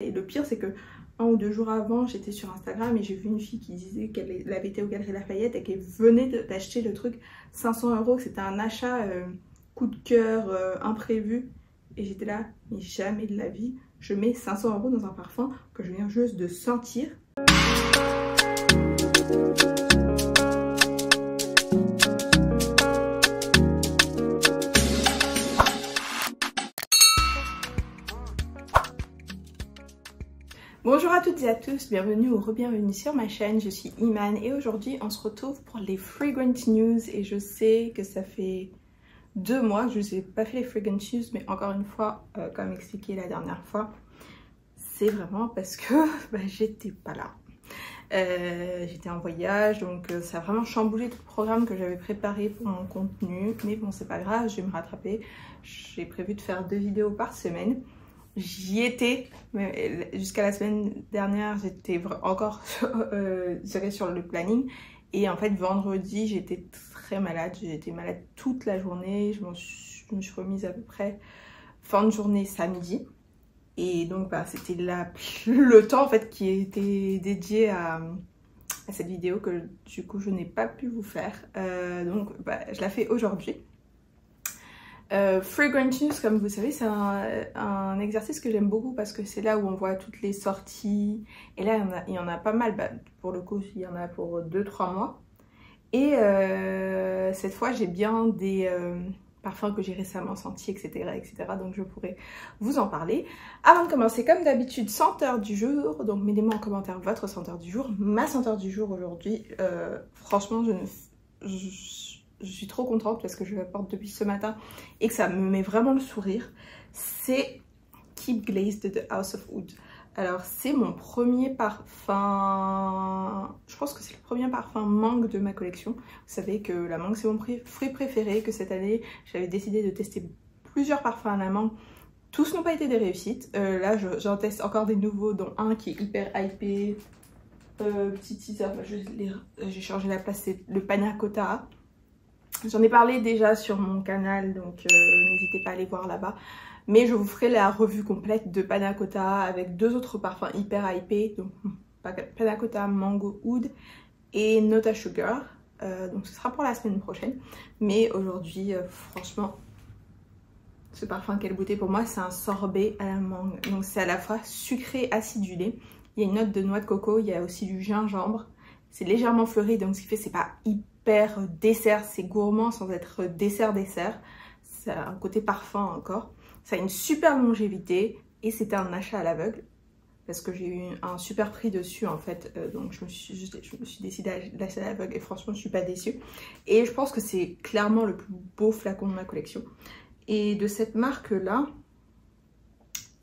Et le pire, c'est que 1 ou 2 jours avant, j'étais sur Instagram et j'ai vu une fille qui disait qu'elle avait été aux Galeries Lafayette et qu'elle venait d'acheter le truc 500 €, que c'était un achat coup de cœur imprévu. Et j'étais là, mais jamais de la vie, je mets 500 € dans un parfum que je viens juste de sentir. Bonjour à toutes et à tous, bienvenue ou re-bienvenue sur ma chaîne, je suis Iman et aujourd'hui on se retrouve pour les Fragrance News et je sais que ça fait 2 mois que je vous ai pas fait les Fragrance News, mais encore une fois, comme expliqué la dernière fois, c'est vraiment parce que j'étais pas là. J'étais en voyage, donc ça a vraiment chamboulé tout le programme que j'avais préparé pour mon contenu, mais bon c'est pas grave, je vais me rattraper. J'ai prévu de faire 2 vidéos par semaine. J'y étais, jusqu'à la semaine dernière, j'étais encore sur le planning. Et en fait, vendredi, j'étais très malade. J'ai été malade toute la journée. Je me suis remise à peu près fin de journée samedi. Et donc, c'était le temps en fait qui était dédié à cette vidéo que du coup, je n'ai pas pu vous faire. Donc, je la fais aujourd'hui. Fragrance News, comme vous savez, c'est un exercice que j'aime beaucoup parce que c'est là où on voit toutes les sorties. Et là, il y en a pas mal. Pour le coup, il y en a pour 2-3 mois. Et cette fois, j'ai bien des parfums que j'ai récemment sentis, etc., etc. Donc, je pourrais vous en parler. Avant de commencer, comme d'habitude, senteur du jour. Donc, mettez-moi en commentaire votre senteur du jour. Ma senteur du jour aujourd'hui, franchement, je suis trop contente parce que je la porte depuis ce matin et que ça me met vraiment le sourire. C'est Keep Glazed de The House of Wood. Alors c'est mon premier parfum, je pense que c'est le premier parfum mangue de ma collection. Vous savez que la mangue c'est mon fruit préféré, que cette année j'avais décidé de tester plusieurs parfums à la mangue. Tous n'ont pas été des réussites. Là j'en teste encore des nouveaux, dont un qui est hyper hypé. Petit teaser, j'ai changé la place, c'est le Panna Cotta. J'en ai parlé déjà sur mon canal, donc n'hésitez pas à aller voir là-bas. Mais je vous ferai la revue complète de Panna Cotta avec 2 autres parfums hyper hypés. Donc Panna Cotta, Mango Oud et Nota Sugar. Donc ce sera pour la semaine prochaine. Mais aujourd'hui, franchement, ce parfum, quelle beauté pour moi, c'est un sorbet à la mangue. Donc c'est à la fois sucré, acidulé. Il y a une note de noix de coco, il y a aussi du gingembre. C'est légèrement fleuri, donc ce qui fait c'est pas hyper dessert, c'est gourmand sans être dessert. C'est un côté parfum encore. Ça a une super longévité et c'était un achat à l'aveugle parce que j'ai eu un super prix dessus en fait. Donc je me suis décidée à l'acheter à l'aveugle et franchement je suis pas déçue. Et je pense que c'est clairement le plus beau flacon de ma collection. Et de cette marque là,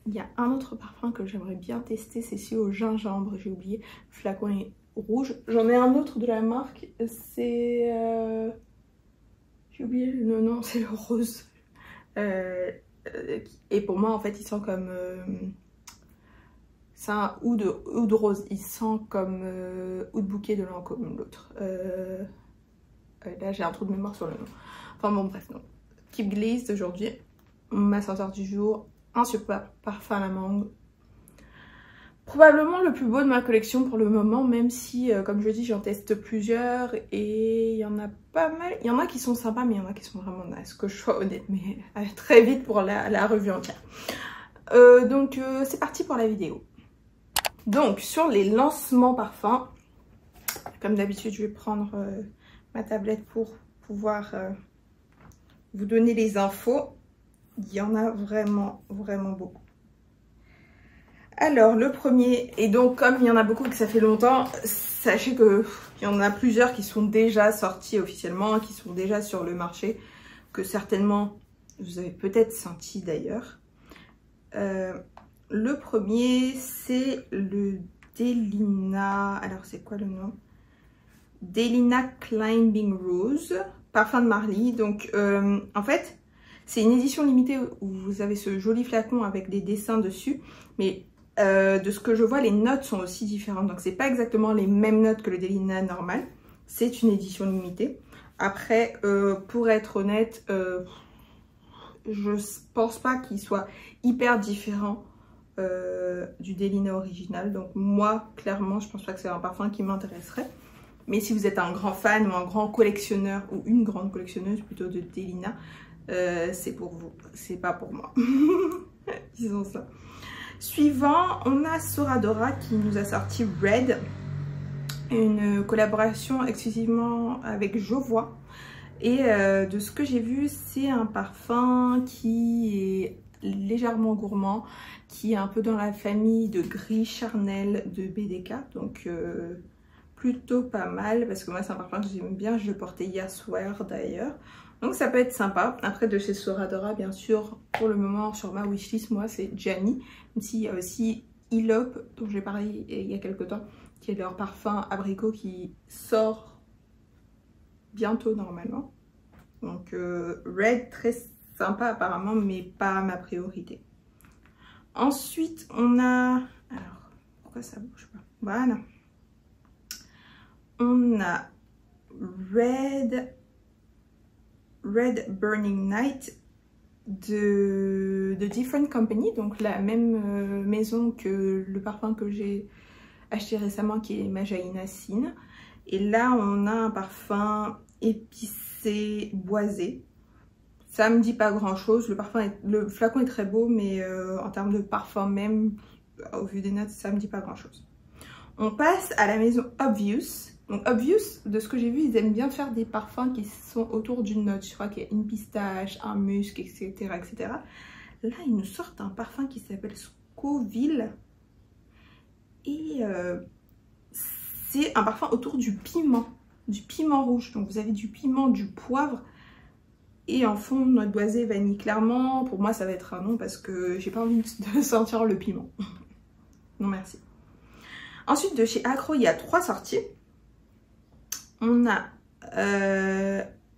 il y a un autre parfum que j'aimerais bien tester, c'est celui au gingembre, j'ai oublié, le flacon est rouge. J'en ai un autre de la marque, c'est... j'ai oublié le nom, c'est le rose. Et pour moi en fait il sent comme... c'est un oud rose, il sent comme oud bouquet de Lancôme l'autre. Là j'ai un trou de mémoire sur le nom. Enfin bon bref, non. Keep Glazed aujourd'hui, ma senteur du jour, un super parfum à la mangue. Probablement le plus beau de ma collection pour le moment, même si, comme je dis, j'en teste plusieurs et il y en a pas mal. Il y en a qui sont sympas, mais il y en a qui sont vraiment naze, que je sois honnête, mais très vite pour la revue entière. Donc, c'est parti pour la vidéo. Donc, sur les lancements parfums, comme d'habitude, je vais prendre ma tablette pour pouvoir vous donner les infos. Il y en a vraiment, vraiment beaucoup. Alors le premier, et donc comme il y en a beaucoup et que ça fait longtemps, sachez qu'il y en a plusieurs qui sont déjà sortis officiellement, qui sont déjà sur le marché, que certainement vous avez peut-être senti d'ailleurs. Le premier c'est le Delina, alors c'est quoi le nom? Delina Climbing Rose, parfum de Marly. Donc en fait c'est une édition limitée où vous avez ce joli flacon avec des dessins dessus, mais de ce que je vois, les notes sont aussi différentes. Donc, c'est pas exactement les mêmes notes que le Delina normal. C'est une édition limitée. Après, pour être honnête, je pense pas qu'il soit hyper différent du Delina original. Donc moi, clairement, je pense pas que c'est un parfum qui m'intéresserait. Mais si vous êtes un grand fan ou un grand collectionneur, ou une grande collectionneuse plutôt de Delina, c'est pour vous, c'est pas pour moi. Disons ça. Suivant, on a Soradora qui nous a sorti Red, une collaboration exclusivement avec Jovois. Et de ce que j'ai vu, c'est un parfum qui est légèrement gourmand, qui est un peu dans la famille de Gris Charnel de BDK. Donc plutôt pas mal, parce que moi c'est un parfum que j'aime bien, je le portais hier soir d'ailleurs. Donc ça peut être sympa. Après de chez Soradora, bien sûr, pour le moment sur ma wishlist, moi c'est Gianni. Même s'il y a aussi Ilop, dont j'ai parlé il y a quelques temps, qui est leur parfum abricot qui sort bientôt normalement. Donc Red, très sympa apparemment, mais pas ma priorité. Ensuite, on a... Alors, pourquoi ça bouge pas? Voilà. On a Red Burning Night de Different Company, donc la même maison que le parfum que j'ai acheté récemment qui est Majaina Sin. Et là on a un parfum épicé, boisé. Ça me dit pas grand chose, le flacon est très beau, mais en termes de parfum même, au vu des notes, ça me dit pas grand chose. On passe à la maison Obvious. Donc Obvious, de ce que j'ai vu, ils aiment bien faire des parfums qui sont autour d'une note. Je crois qu'il y a une pistache, un musc, etc., etc. Là, ils nous sortent un parfum qui s'appelle Scoville. Et c'est un parfum autour du piment rouge. Donc vous avez du piment, du poivre. Et en fond, noix boisée, vanille. Clairement, pour moi, ça va être un non parce que j'ai pas envie de sentir le piment. Non, merci. Ensuite, de chez Acro, il y a 3 sorties. On a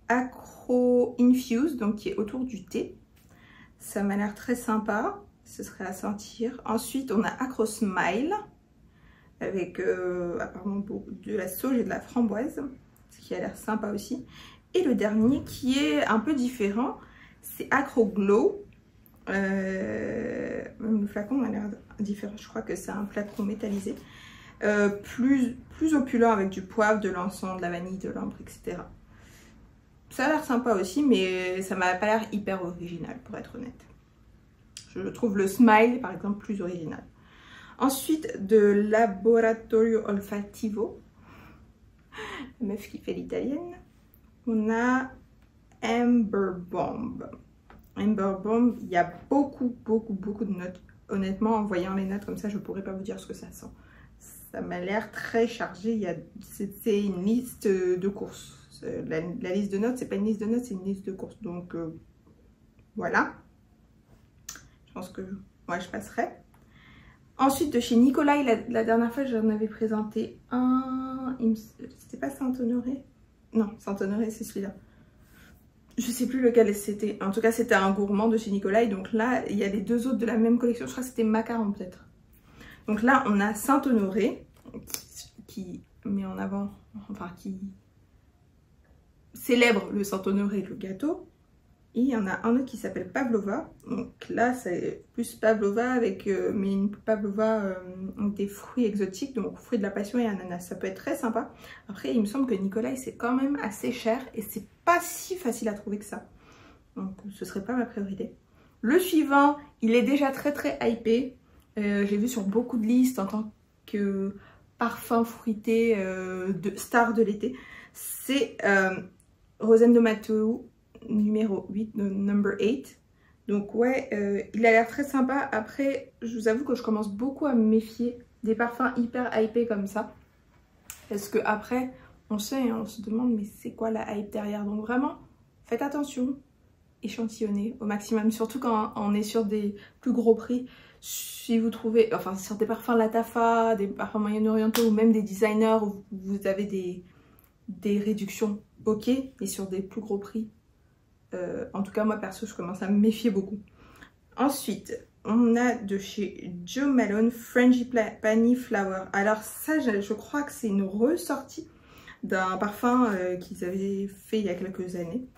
Acro Infuse, donc qui est autour du thé. Ça m'a l'air très sympa. Ce serait à sentir. Ensuite, on a Acro Smile avec apparemment de la sauge et de la framboise, ce qui a l'air sympa aussi. Et le dernier qui est un peu différent, c'est Acro Glow. Même le flacon a l'air différent, je crois que c'est un flacon métallisé. Plus opulent avec du poivre, de l'encens, de la vanille, de l'ambre, etc. Ça a l'air sympa aussi, mais ça m'a pas l'air hyper original pour être honnête. Je trouve le Smile par exemple plus original. Ensuite de Laboratorio Olfativo, la meuf qui fait l'italienne, on a Amber Bomb. Amber Bomb, il y a beaucoup de notes. Honnêtement, en voyant les notes comme ça, je pourrais pas vous dire ce que ça sent. Ça m'a l'air très chargé. C'est une liste de courses. La liste de notes, c'est pas une liste de notes, c'est une liste de courses. Donc voilà. Je pense que moi je passerai. Ensuite, de chez Nicolai, la dernière fois, j'en avais présenté un. C'était pas Saint-Honoré? Non, Saint-Honoré, c'est celui-là. Je sais plus lequel c'était. En tout cas, c'était un gourmand de chez Nicolai. Donc là, il y a les 2 autres de la même collection. Je crois que c'était Macaron peut-être. Donc là, on a Saint-Honoré qui met en avant, enfin qui célèbre le Saint-Honoré, le gâteau. Et il y en a un autre qui s'appelle Pavlova. Donc là, c'est plus Pavlova avec mais une Pavlova des fruits exotiques, donc fruits de la passion et ananas. Ça peut être très sympa. Après, il me semble que Nicolai, c'est quand même assez cher et c'est pas si facile à trouver que ça. Donc ce serait pas ma priorité. Le suivant, il est déjà très hypé. J'ai vu sur beaucoup de listes en tant que parfum fruité de star de l'été. C'est Rosendo Matteo numéro 8, number 8. Donc ouais, il a l'air très sympa. Après, je vous avoue que je commence beaucoup à me méfier des parfums hyper hypés comme ça. Parce que après, on sait, on se demande mais c'est quoi la hype derrière. Donc vraiment, faites attention, échantillonnez au maximum. Surtout quand on est sur des plus gros prix. Si vous trouvez, enfin sur des parfums Latafa, des parfums moyen-orientaux ou même des designers où vous avez des réductions, ok, mais sur des plus gros prix. En tout cas, moi perso, je commence à me méfier beaucoup. Ensuite, on a de chez Jo Malone Frangipani Flower. Alors ça, je crois que c'est une ressortie d'un parfum qu'ils avaient fait il y a quelques années.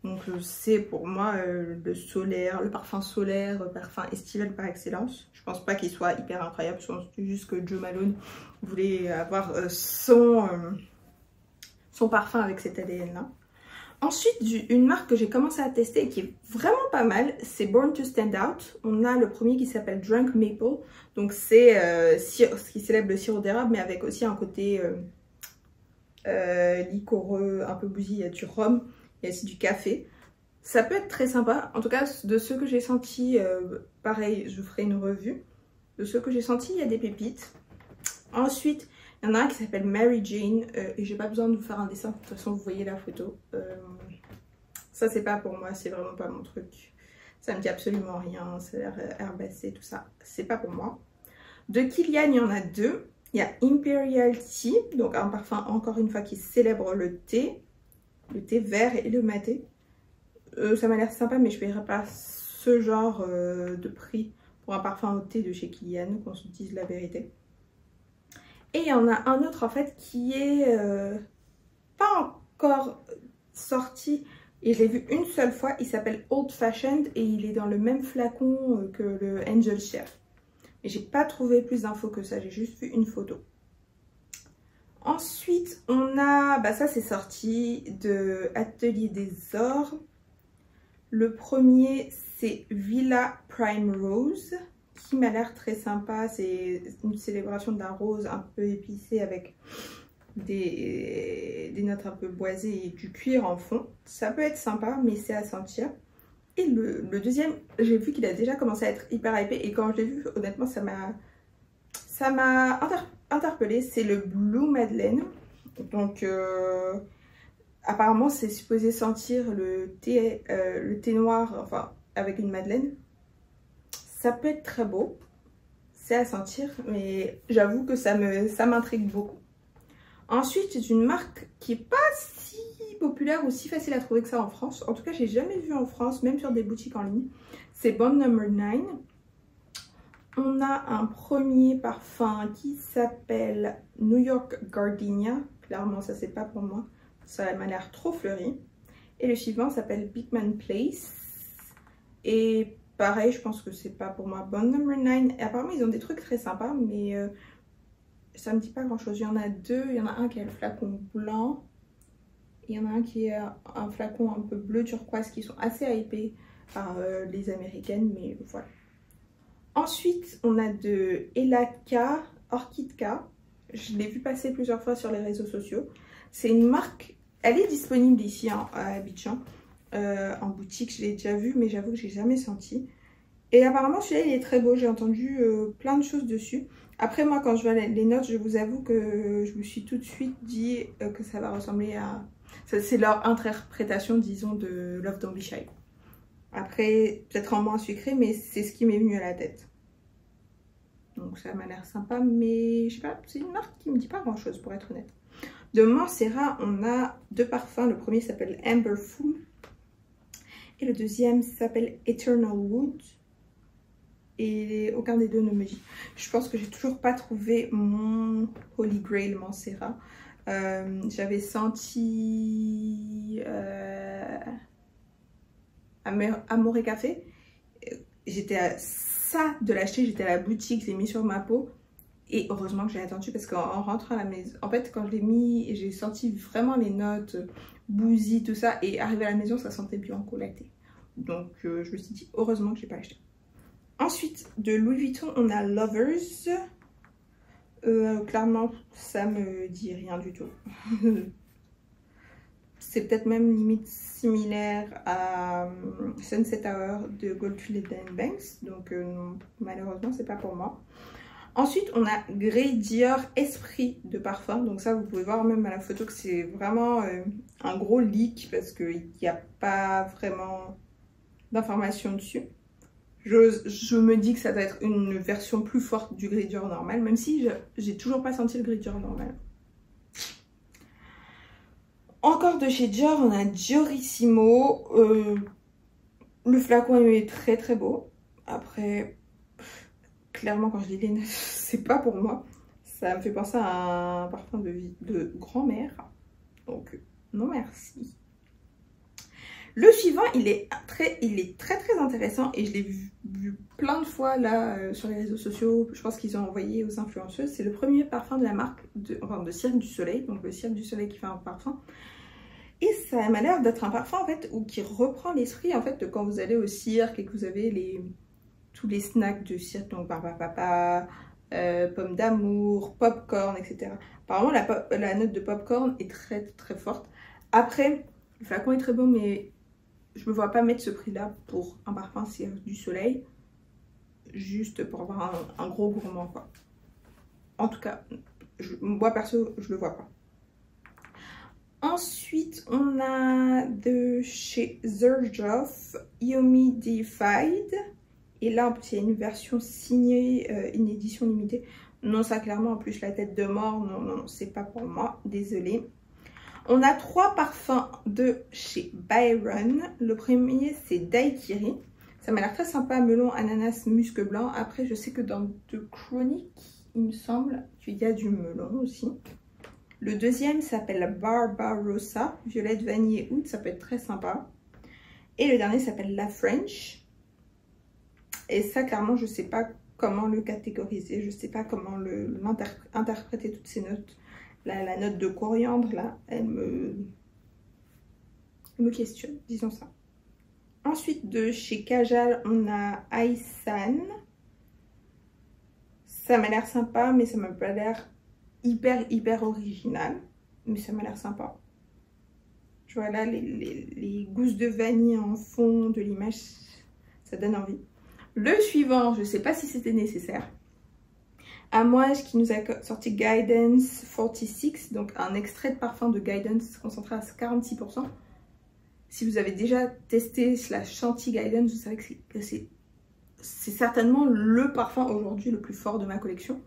Donc c'est pour moi le solaire, le parfum solaire, parfum estival par excellence. Je pense pas qu'il soit hyper incroyable, je pense juste que Joe Malone voulait avoir son parfum avec cet ADN là. Ensuite, une marque que j'ai commencé à tester et qui est vraiment pas mal, c'est Born to Stand Out. On a le premier qui s'appelle Drunk Maple. Donc c'est ce qui célèbre le sirop d'érable, mais avec aussi un côté liquoreux, un peu bousillé. Il y a du rhum, il y a aussi du café. Ça peut être très sympa. En tout cas, de ceux que j'ai sentis, pareil, je vous ferai une revue. De ceux que j'ai sentis, il y a des pépites. Ensuite, il y en a un qui s'appelle Mary Jane et j'ai pas besoin de vous faire un dessin, de toute façon vous voyez la photo. Ça c'est pas pour moi, c'est vraiment pas mon truc. Ça me dit absolument rien, ça a l'air herbacé, tout ça. C'est pas pour moi. De Kilian, il y en a deux. Il y a Imperial Tea, donc un parfum encore une fois qui célèbre le thé vert et le maté. Ça m'a l'air sympa mais je paierai pas ce genre de prix pour un parfum au thé de chez Kilian, qu'on se dise la vérité. Et il y en a un autre en fait qui est pas encore sorti et je l'ai vu une seule fois. Il s'appelle Old Fashioned et il est dans le même flacon que le Angel Share. Et j'ai pas trouvé plus d'infos que ça, j'ai juste vu une photo. Ensuite on a, ça c'est sorti de Atelier des Ors. Le premier c'est Villa Prime Rose, qui m'a l'air très sympa. C'est une célébration d'un rose un peu épicé avec des notes un peu boisées et du cuir en fond. Ça peut être sympa, mais c'est à sentir. Et le deuxième, j'ai vu qu'il a déjà commencé à être hyper hypé. Et quand je l'ai vu, honnêtement, ça m'a interpellée. C'est le Blue Madeleine. Donc, apparemment, c'est supposé sentir le thé noir, enfin, avec une madeleine. Ça peut être très beau, c'est à sentir, mais j'avoue que ça m'intrigue beaucoup. Ensuite, c'est une marque qui n'est pas si populaire ou si facile à trouver que ça en France. En tout cas, j'ai jamais vu en France, même sur des boutiques en ligne. C'est Bond No. 9. On a un premier parfum qui s'appelle New York Gardenia. Clairement, ça c'est pas pour moi. Ça m'a l'air trop fleuri. Et le suivant s'appelle Beekman Place. Et pareil, je pense que c'est pas pour moi. Bond No. 9. Et apparemment, ils ont des trucs très sympas, mais ça me dit pas grand chose. Il y en a deux. Il y en a un qui a le flacon blanc. Et il y en a un qui est un flacon un peu bleu turquoise, qui sont assez hypés par les américaines, mais voilà. Ensuite, on a de Elaka Orchidka. Je l'ai vu passer plusieurs fois sur les réseaux sociaux. C'est une marque, elle est disponible ici à Abidjan. En boutique, je l'ai déjà vu, mais j'avoue que j'ai jamais senti. Et apparemment, celui-là, il est très beau. J'ai entendu plein de choses dessus. Après, moi, quand je vois les notes, je vous avoue que je me suis tout de suite dit que ça va ressembler à... C'est leur interprétation, disons, de Love Don't Be Shy. Après, peut-être en moins sucré, mais c'est ce qui m'est venu à la tête. Donc ça m'a l'air sympa, mais je sais pas, c'est une marque qui me dit pas grand-chose, pour être honnête. De Mancera, on a deux parfums. Le premier s'appelle Amber Fool. Et le deuxième s'appelle Eternal Wood. Et aucun des deux ne me dit. Je pense que j'ai toujours pas trouvé mon Holy Grail Mancera. J'avais senti Amore Café. J'étais à ça de l'acheter, j'étais à la boutique, je l'ai mis sur ma peau. Et heureusement que j'ai attendu parce qu'en rentrant à la maison, en fait quand je l'ai mis, j'ai senti vraiment les notes bousy, tout ça. Et arrivé à la maison, ça sentait Bianco Latte. Donc je me suis dit heureusement que j'ai pas acheté. Ensuite, de Louis Vuitton, on a Lovers. Clairement, ça me dit rien du tout. C'est peut-être même limite similaire à Sunset Hour de Goldfield Banks. Donc malheureusement, c'est pas pour moi. Ensuite, on a Grey Dior Esprit de parfum. Donc ça, vous pouvez voir même à la photo que c'est vraiment un gros leak parce qu'il n'y a pas vraiment d'informations dessus. Je me dis que ça doit être une version plus forte du Grey Dior normal, même si j'ai toujours pas senti le Grey Dior normal. Encore de chez Dior, on a Diorissimo. Le flacon est très très beau. Après, clairement quand je lis les notes, c'est pas pour moi. Ça me fait penser à un parfum de grand-mère. Donc non merci. Le suivant, il est très intéressant et je l'ai vu plein de fois là sur les réseaux sociaux. Je pense qu'ils ont envoyé aux influenceuses. C'est le premier parfum de la marque de Cirque du Soleil, donc le Cirque du Soleil qui fait un parfum. Et ça m'a l'air d'être un parfum en fait ou qui reprend l'esprit en fait de quand vous allez au cirque et que vous avez tous les snacks du cirque, donc Barbapapa, pommes d'amour, popcorn, etc. Apparemment la note de popcorn est très forte. Après, le flacon est très beau, mais je me vois pas mettre ce prix-là pour un parfum Cirque du Soleil, juste pour avoir un gros gourmand, quoi. En tout cas, moi perso, je le vois pas. Ensuite, on a de chez Xerjoff Humidified. Et là, en plus, il y a une version signée, une édition limitée. Non, ça clairement, en plus, la tête de mort, non, c'est pas pour moi, désolée. On a 3 parfums de chez Byron. Le premier, c'est Daiquiri. Ça m'a l'air très sympa, melon, ananas, musc blanc. Après, je sais que dans The Chronic, il me semble qu'il y a du melon aussi. Le deuxième s'appelle Barbarossa, violette, vanille et oud. Ça peut être très sympa. Et le dernier s'appelle La French. Et ça, clairement, je ne sais pas comment le catégoriser. Je ne sais pas comment interpréter toutes ces notes. La note de coriandre, là, elle me questionne, disons ça. Ensuite, de chez Kajal, on a Aisan. Ça m'a l'air sympa, mais ça m'a pas l'air hyper original. Mais ça m'a l'air sympa. Tu vois là, les gousses de vanille en fond de l'image, ça donne envie. Le suivant, je ne sais pas si c'était nécessaire. Amouage qui nous a sorti Guidance 46, donc un extrait de parfum de Guidance concentré à 46%. Si vous avez déjà testé / senti Guidance, vous savez que c'est certainement le parfum aujourd'hui le plus fort de ma collection.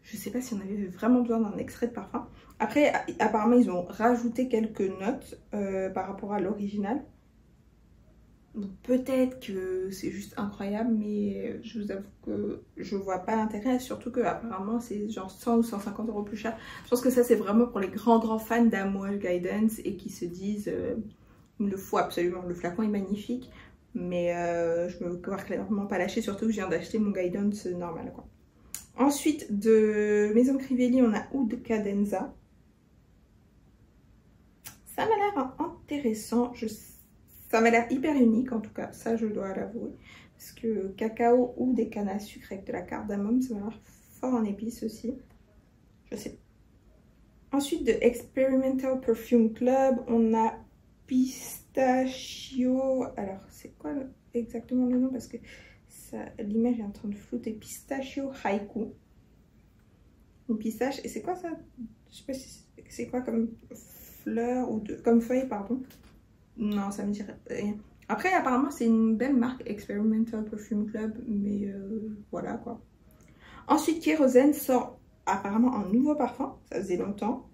Je ne sais pas si on avait vraiment besoin d'un extrait de parfum. Après, apparemment, ils ont rajouté quelques notes par rapport à l'original. Donc peut-être que c'est juste incroyable, mais je vous avoue que je vois pas l'intérêt, surtout que apparemment c'est genre 100 ou 150 € plus cher. Je pense que ça c'est vraiment pour les grands fans d'Amouage Guidance et qui se disent il me le faut absolument, le flacon est magnifique, mais je me vois clairement pas lâcher, surtout que je viens d'acheter mon Guidance normal, quoi. Ensuite, de Maison Crivelli, on a Oud Cadenza. Ça m'a l'air intéressant, ça m'a l'air hyper unique en tout cas, ça je dois l'avouer. Parce que cacao ou des cannes à sucre avec de la cardamome, ça m'a l'air fort en épices aussi. Je sais. Ensuite de Experimental Perfume Club, on a Pistachio. Alors c'est quoi exactement le nom? Parce que l'image est en train de flouter. Pistachio Haiku. Une pistache. Et c'est quoi ça? Je sais pas si c'est quoi comme fleur ou comme feuille, pardon. Non, ça me dirait rien. Après, apparemment, c'est une belle marque, Experimental Perfume Club, mais voilà quoi. Ensuite, Kérosène sort apparemment un nouveau parfum, ça faisait longtemps.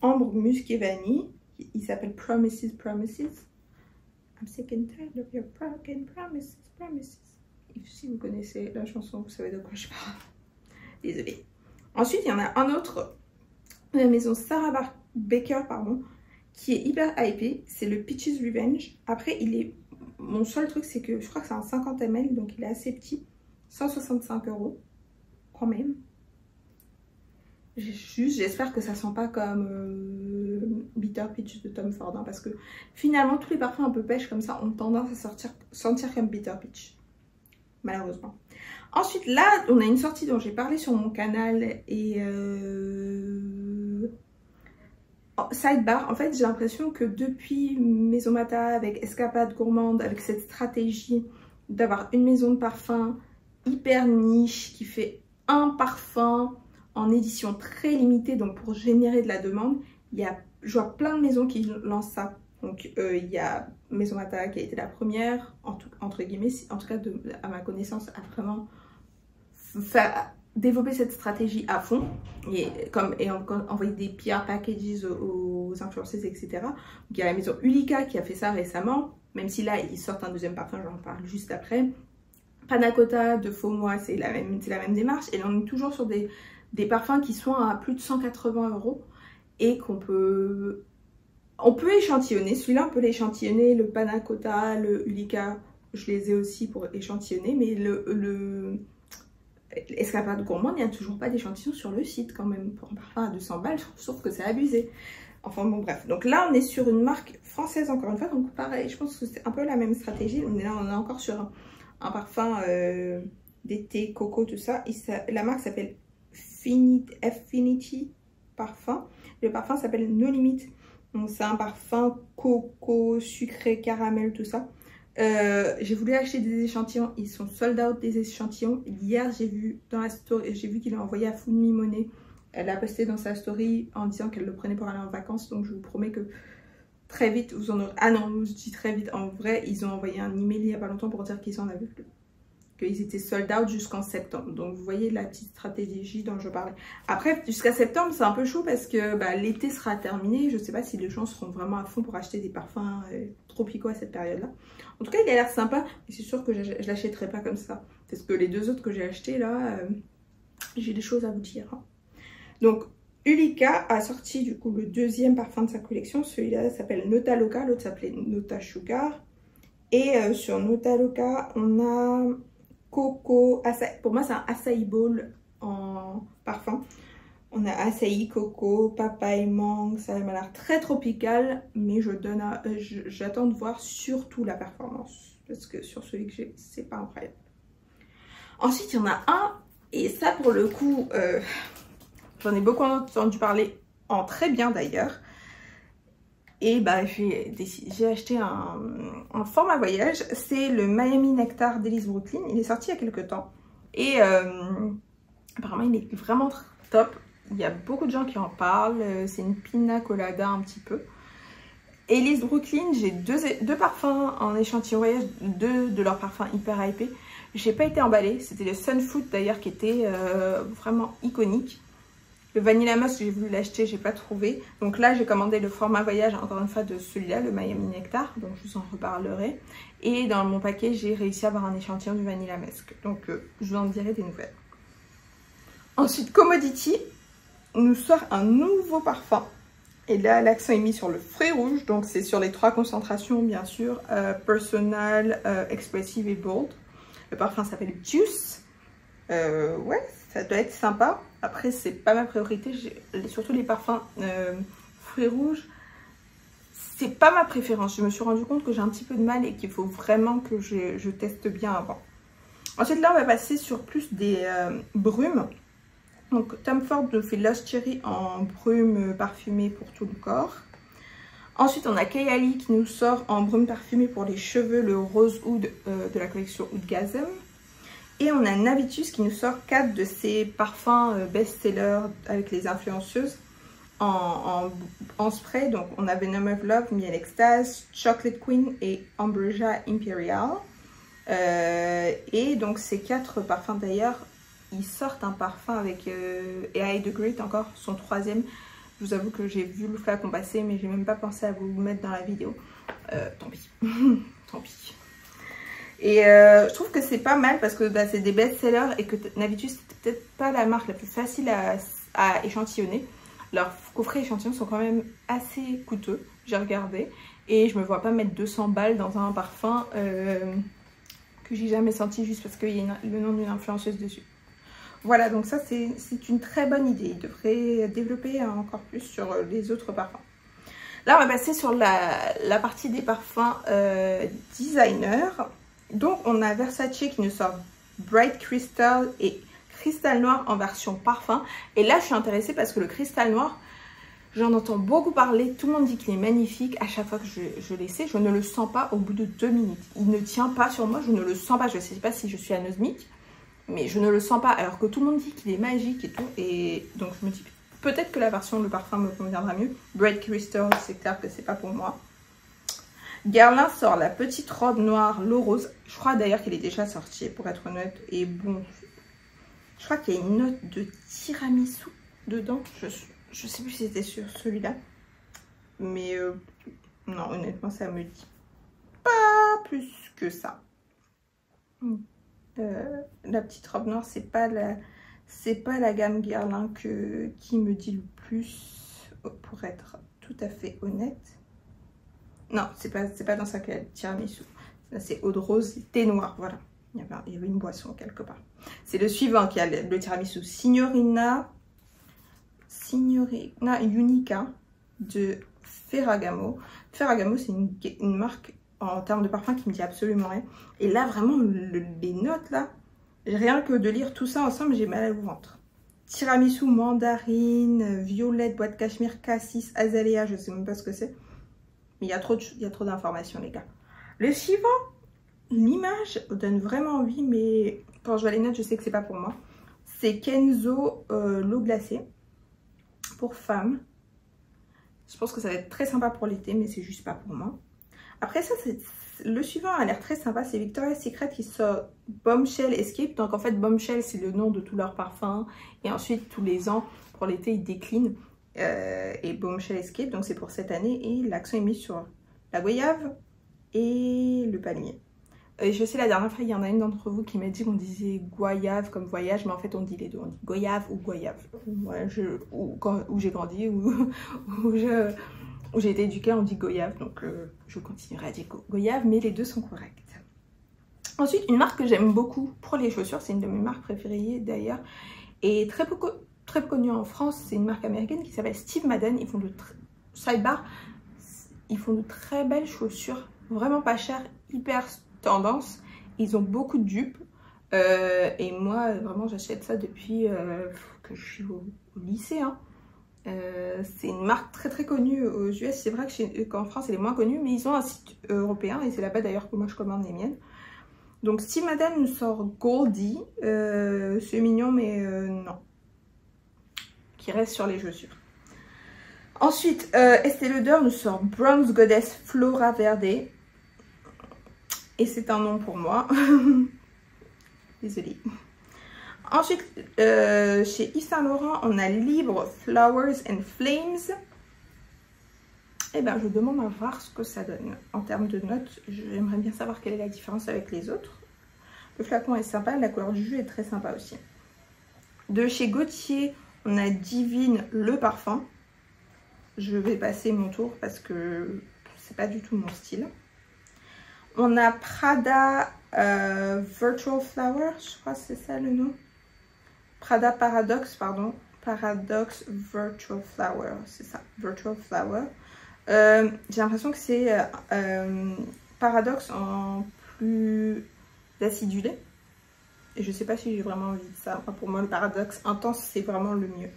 Ambre, musc et vanille. Il s'appelle Promises. I'm sick and tired of your broken promises. Et si vous connaissez la chanson, vous savez de quoi je parle. Désolée. Ensuite, il y en a un autre de la maison Sarah Baker, pardon, qui est hyper hypé, c'est le Peaches Revenge. Après, mon seul truc, c'est que je crois que c'est un 50 ml, donc il est assez petit. 165 € quand même. J'espère que ça sent pas comme Bitter Peach de Tom Ford, hein, parce que finalement, tous les parfums un peu pêche comme ça ont tendance à sentir comme Bitter Peach. Malheureusement. Ensuite, là, on a une sortie dont j'ai parlé sur mon canal et... Sidebar, en fait j'ai l'impression que depuis Maison Mata avec Escapade Gourmande, avec cette stratégie d'avoir une maison de parfum hyper niche qui fait un parfum en édition très limitée, donc pour générer de la demande, je vois plein de maisons qui lancent ça. Donc il y a Maison Mata qui a été la première, entre guillemets, en tout cas à ma connaissance, a vraiment développer cette stratégie à fond et envoyer des PR packages aux influenceuses, etc. Donc, il y a la maison Ulika qui a fait ça récemment, même si là ils sortent un deuxième parfum, j'en parle juste après. Panna Cotta de Faux Moi, c'est la même démarche, et on est toujours sur des parfums qui sont à plus de 180 € et qu'on peut On peut échantillonner, celui-là on peut l'échantillonner, le Panna Cotta, le Ulika, je les ai aussi pour échantillonner, mais le Escapade Gourmande, il n'y a toujours pas d'échantillon sur le site quand même. Pour un parfum à 200 balles, sauf que c'est abusé. Enfin bon bref, donc là on est sur une marque française encore une fois, donc pareil, je pense que c'est un peu la même stratégie. On est encore sur un parfum d'été, coco, tout ça. La marque s'appelle Affinity Parfum. Le parfum s'appelle No Limit. Donc c'est un parfum coco, sucré, caramel, tout ça. J'ai voulu acheter des échantillons, ils sont sold out des échantillons. Hier j'ai vu dans la story, j'ai vu qu'il a envoyé à Food Me Money. Elle a posté dans sa story en disant qu'elle le prenait pour aller en vacances. Donc je vous promets que très vite vous en aurez. Ah non, je dis très vite. En vrai, ils ont envoyé un email il n'y a pas longtemps pour dire qu'ils en avaient plus. Qu'ils étaient sold out jusqu'en septembre. Donc vous voyez la petite stratégie dont je parlais. Après, jusqu'à septembre, c'est un peu chaud parce que l'été sera terminé. Je ne sais pas si les gens seront vraiment à fond pour acheter des parfums tropicaux à cette période-là. En tout cas, il a l'air sympa. Mais c'est sûr que je ne l'achèterai pas comme ça. Parce que les deux autres que j'ai achetés là, j'ai des choses à vous dire. Hein. Donc, Ulika a sorti du coup le deuxième parfum de sa collection. Celui-là s'appelle Nota Loca, l'autre s'appelait Nota Sugar. Et sur Nota Loca, on a coco, açaï. Pour moi c'est un acai bowl en parfum. On a acai, coco, papaye, mangue, ça m'a l'air très tropical, mais j'attends de voir surtout la performance, parce que sur celui que j'ai, c'est pas incroyable. Ensuite, il y en a un, et ça pour le coup, j'en ai beaucoup entendu parler, en très bien d'ailleurs. Et j'ai acheté un format voyage, c'est le Miami Nectar d'Elise Brooklyn. Il est sorti il y a quelques temps. Et apparemment il est vraiment top. Il y a beaucoup de gens qui en parlent. C'est une pina colada un petit peu. Elise Brooklyn, j'ai deux parfums en échantillon voyage, deux de leurs parfums hyper hypés. J'ai pas été emballée. C'était le Sunfoot d'ailleurs qui était vraiment iconique. Le Vanilla Musk, j'ai voulu l'acheter, j'ai pas trouvé. Donc là, j'ai commandé le format voyage, encore une fois, de celui-là, le Miami Nectar. Donc je vous en reparlerai. Et dans mon paquet, j'ai réussi à avoir un échantillon du Vanilla Musk. Donc je vous en dirai des nouvelles. Ensuite, Commodity nous sort un nouveau parfum. Et là, l'accent est mis sur le fruit rouge. Donc c'est sur les 3 concentrations, bien sûr. Personal, Expressive et Bold. Le parfum s'appelle Juice. Ouais, ça doit être sympa. Après, c'est pas ma priorité. Surtout les parfums fruits rouges, c'est pas ma préférence. Je me suis rendu compte que j'ai un petit peu de mal et qu'il faut vraiment que je teste bien avant. Ensuite, là, on va passer sur plus des brumes. Donc, Tom Ford nous fait Lost Cherry en brume parfumée pour tout le corps. Ensuite, on a Kayali qui nous sort en brume parfumée pour les cheveux, le Rose Oud de la collection Oudgasm. Et on a Navitus qui nous sort 4 de ses parfums best-sellers avec les influenceuses en spray. Donc on a Venom of Love, Miel Extase, Chocolate Queen et Ambrosia Imperial. Et donc ces 4 parfums d'ailleurs, ils sortent un parfum avec AI The Great, encore son 3e. Je vous avoue que j'ai vu le flacon passer, mais j'ai même pas pensé à vous le mettre dans la vidéo. Tant pis. Tant pis. Et je trouve que c'est pas mal parce que c'est des best-sellers et que Navitus c'est peut-être pas la marque la plus facile à échantillonner. Leurs coffrets échantillons sont quand même assez coûteux, j'ai regardé. Et je me vois pas mettre 200 balles dans un parfum que j'ai jamais senti juste parce qu'il y a le nom d'une influenceuse dessus. Voilà, donc ça c'est une très bonne idée. Ils devraient développer encore plus sur les autres parfums. Là on va passer sur la partie des parfums designer. Donc on a Versace qui nous sort Bright Crystal et Cristal Noir en version parfum. Et là je suis intéressée parce que le Cristal Noir, j'en entends beaucoup parler. Tout le monde dit qu'il est magnifique. À chaque fois que je l'essaie, je ne le sens pas au bout de 2 minutes. Il ne tient pas sur moi, je ne le sens pas. Je ne sais pas si je suis anosmique, mais je ne le sens pas. Alors que tout le monde dit qu'il est magique et tout. Et donc je me dis peut-être que la version, le parfum me conviendra mieux. Bright Crystal, c'est clair que c'est pas pour moi. Guerlain sort la petite robe noire, l'eau rose. Je crois d'ailleurs qu'elle est déjà sortie, pour être honnête. Et bon, je crois qu'il y a une note de tiramisu dedans. Je sais plus si c'était sur celui-là. Mais non, honnêtement, ça me dit pas plus que ça. La petite robe noire, c'est pas la gamme Guerlain qui me dit le plus, pour être tout à fait honnête. Non, c'est pas dans ça qu'il y a le tiramisu. Là, c'est eau de rose, thé noir, voilà. Il y avait une boisson quelque part. C'est le suivant qui a le tiramisu. Signorina Unica de Ferragamo. Ferragamo, c'est une marque en termes de parfum qui me dit absolument rien. Et là, vraiment, les notes, là, rien que de lire tout ça ensemble, j'ai mal au ventre. Tiramisu, mandarine, violette, bois de cachemire, cassis, azalea, je sais même pas ce que c'est. Mais il y a trop d'informations, les gars. Le suivant, l'image donne vraiment envie, mais quand je vois les notes, je sais que c'est pas pour moi. C'est Kenzo l'eau glacée pour femmes. Je pense que ça va être très sympa pour l'été, mais c'est juste pas pour moi. Après ça, le suivant a l'air très sympa. C'est Victoria's Secret qui sort Bombshell Escape. Donc en fait, Bombshell, c'est le nom de tous leurs parfums. Et ensuite, tous les ans, pour l'été, ils déclinent. Et Bombshell Escape, donc c'est pour cette année. Et l'accent est mis sur la goyave et le palmier. Je sais, la dernière fois, il y en a une d'entre vous qui m'a dit qu'on disait goyave comme voyage, mais en fait, on dit les deux. On dit goyave ou goyave. Ouais, où j'ai grandi, où j'ai été éduquée, on dit goyave. Donc, je continuerai à dire goyave, mais les deux sont corrects. Ensuite, une marque que j'aime beaucoup pour les chaussures, c'est une de mes marques préférées d'ailleurs, et très peu connue en France. C'est une marque américaine qui s'appelle Steve Madden. Ils font ils font de très belles chaussures, vraiment pas chères, hyper tendance. Ils ont beaucoup de dupes et moi vraiment j'achète ça depuis que je suis au lycée, hein. C'est une marque très connue aux US. C'est vrai qu'en France elle est moins connue, mais ils ont un site européen et c'est là-bas d'ailleurs que moi je commande les miennes. Donc Steve Madden nous sort Goldie, c'est mignon mais non, qui reste sur les chaussures. Ensuite Estée Lauder nous sort Bronze Goddess Flora Verde. Et c'est un nom pour moi. Désolée. Ensuite, chez Yves Saint Laurent, on a Libre Flowers and Flames. Et bien, je demande à voir ce que ça donne. En termes de notes, j'aimerais bien savoir quelle est la différence avec les autres. Le flacon est sympa, la couleur du jus est très sympa aussi. De chez Gaultier, on a Divine le parfum. Je vais passer mon tour parce que c'est pas du tout mon style. On a Prada Virtual Flower, je crois que c'est ça le nom. Prada Paradox, pardon. Paradox Virtual Flower, c'est ça, Virtual Flower. J'ai l'impression que c'est Paradox en plus acidulé. Et je sais pas si j'ai vraiment envie de ça. Enfin, pour moi, le Paradox intense, c'est vraiment le mieux.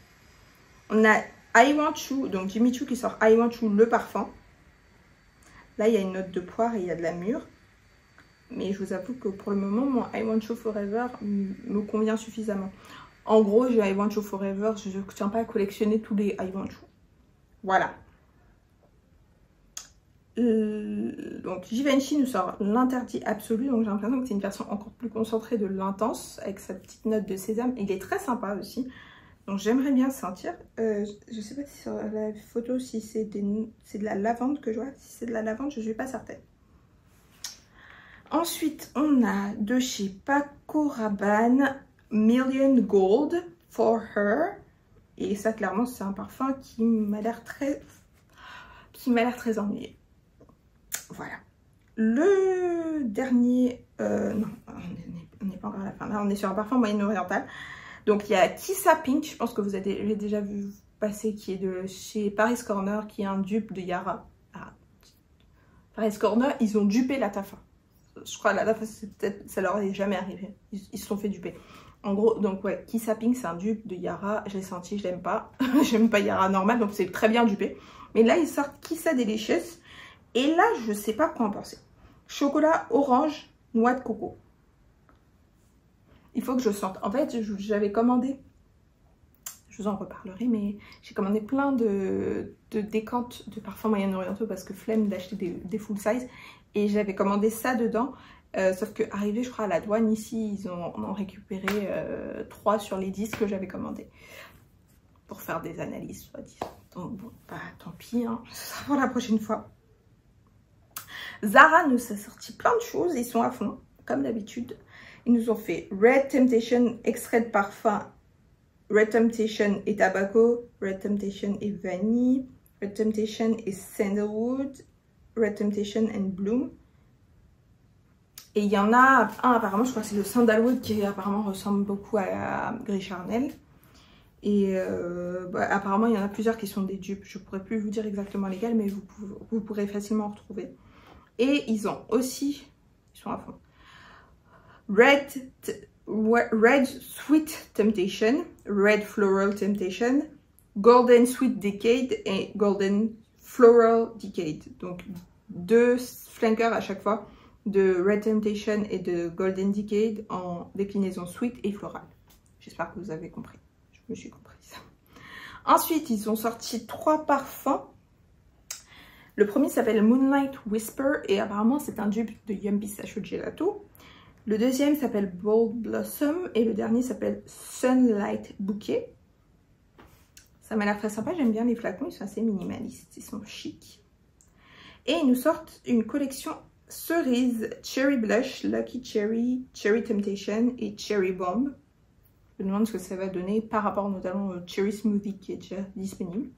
On a I Want You, donc Jimmy Choo qui sort I Want You le parfum. Là, il y a une note de poire et il y a de la mûre. Mais je vous avoue que pour le moment, mon I Want You Forever me convient suffisamment. En gros, j'ai I Want You Forever. Je ne tiens pas à collectionner tous les I Want You. Voilà. Donc, Givenchy nous sort l'interdit absolu. Donc, j'ai l'impression que c'est une version encore plus concentrée de l'intense avec sa petite note de sésame. Il est très sympa aussi. Donc, j'aimerais bien sentir. Je ne sais pas si sur la photo, si c'est de la lavande que je vois. Si c'est de la lavande, je ne suis pas certaine. Ensuite, on a de chez Paco Rabanne Million Gold for Her. Et ça, clairement, c'est un parfum qui m'a l'air très ennuyé. Voilà. Le dernier... non, on n'est pas encore à la fin. Là, on est sur un parfum moyen-oriental. Donc, il y a Kissa Pink. Je pense que vous avez déjà vu passer, qui est de chez Paris Corner, qui est un dupe de Yara. Ah. Paris Corner, ils ont dupé la Tafa. Je crois la Tafa, ça leur est jamais arrivé. Ils se sont fait duper. En gros, donc ouais, Kissa Pink, c'est un dupe de Yara. Je l'ai senti, je l'aime pas. J'aime pas Yara normal, donc c'est très bien dupé. Mais là, ils sortent Kissa Delicious. Et là, je sais pas quoi en penser. Chocolat, orange, noix de coco. Il faut que je sente. En fait, j'avais commandé, je vous en reparlerai, mais j'ai commandé plein de décantes de parfums moyen-orientaux parce que flemme d'acheter des full size. Et j'avais commandé ça dedans. Sauf que arrivé, je crois, à la douane, ici, ils en ont récupéré 3 sur les 10 que j'avais commandé. Pour faire des analyses, soi-disant. Donc bon, bah tant pis, hein. Ce sera pour la prochaine fois. Zara nous a sorti plein de choses, ils sont à fond, comme d'habitude. Ils nous ont fait Red Temptation, extrait de parfum, Red Temptation et Tobacco, Red Temptation et Vanille, Red Temptation et Sandalwood, Red Temptation and Bloom. Et il y en a un apparemment, je crois que c'est le Sandalwood qui apparemment ressemble beaucoup à Gris Charnel. Et apparemment il y en a plusieurs qui sont des dupes. Je ne pourrais plus vous dire exactement lesquels, mais vous pourrez facilement en retrouver. Et ils ont aussi, ils sont à fond, Red Sweet Temptation, Red Floral Temptation, Golden Sweet Decade et Golden Floral Decade. Donc 2 flankers à chaque fois de Red Temptation et de Golden Decade en déclinaison sweet et florale. J'espère que vous avez compris. Je me suis comprise. Ensuite, ils ont sorti 3 parfums. Le premier s'appelle Moonlight Whisper et apparemment c'est un dupe de Yum Pistachio Gelato. Le deuxième s'appelle Bold Blossom et le dernier s'appelle Sunlight Bouquet. Ça m'a l'air très sympa, j'aime bien les flacons, ils sont assez minimalistes, ils sont chics. Et ils nous sortent une collection cerise, Cherry Blush, Lucky Cherry, Cherry Temptation et Cherry Bomb. Je me demande ce que ça va donner par rapport notamment au Cherry Smoothie qui est déjà disponible.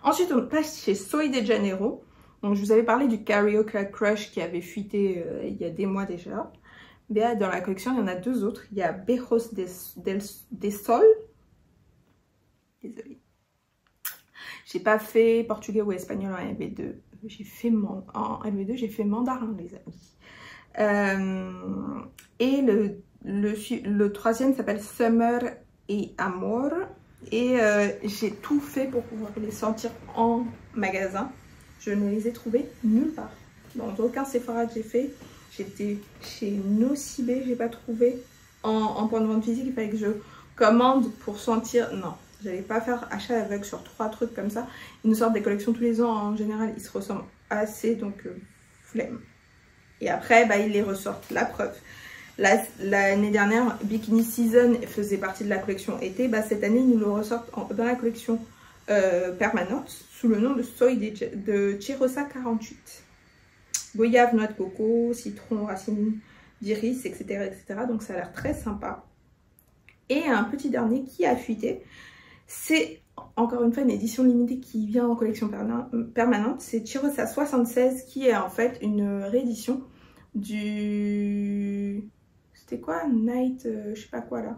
Ensuite on passe chez Soy de Janeiro. Donc je vous avais parlé du Carioca Crush qui avait fuité il y a des mois déjà. Mais dans la collection il y en a 2 autres. Il y a Bejos de Sol. Désolée. J'ai pas fait portugais ou espagnol en LV2. J'ai fait en LV2, j'ai fait mandarin, les amis. Et le troisième s'appelle Summer et Amor. Et j'ai tout fait pour pouvoir les sentir en magasin. Je ne les ai trouvés nulle part. Dans aucun Sephora que j'ai fait. J'étais chez Nocibé, j'ai pas trouvé. En point de vente physique, il fallait que je commande pour sentir. Non. J'allais pas faire achat aveugle sur 3 trucs comme ça. Ils nous sortent des collections tous les ans. En général, ils se ressemblent assez, donc flemme. Et après, bah, ils les ressortent. La preuve. L'année dernière, Bikini Season faisait partie de la collection été. Bah, cette année, ils nous le ressortent dans la collection permanente sous le nom de Soy de Chirosa 48. Goyave, noix de coco, citron, racine d'iris, etc., etc. Donc ça a l'air très sympa. Et un petit dernier qui a fuité. C'est encore une fois une édition limitée qui vient en collection permanente. C'est Chirosa 76 qui est en fait une réédition du... C'était quoi? Night, je sais pas quoi là.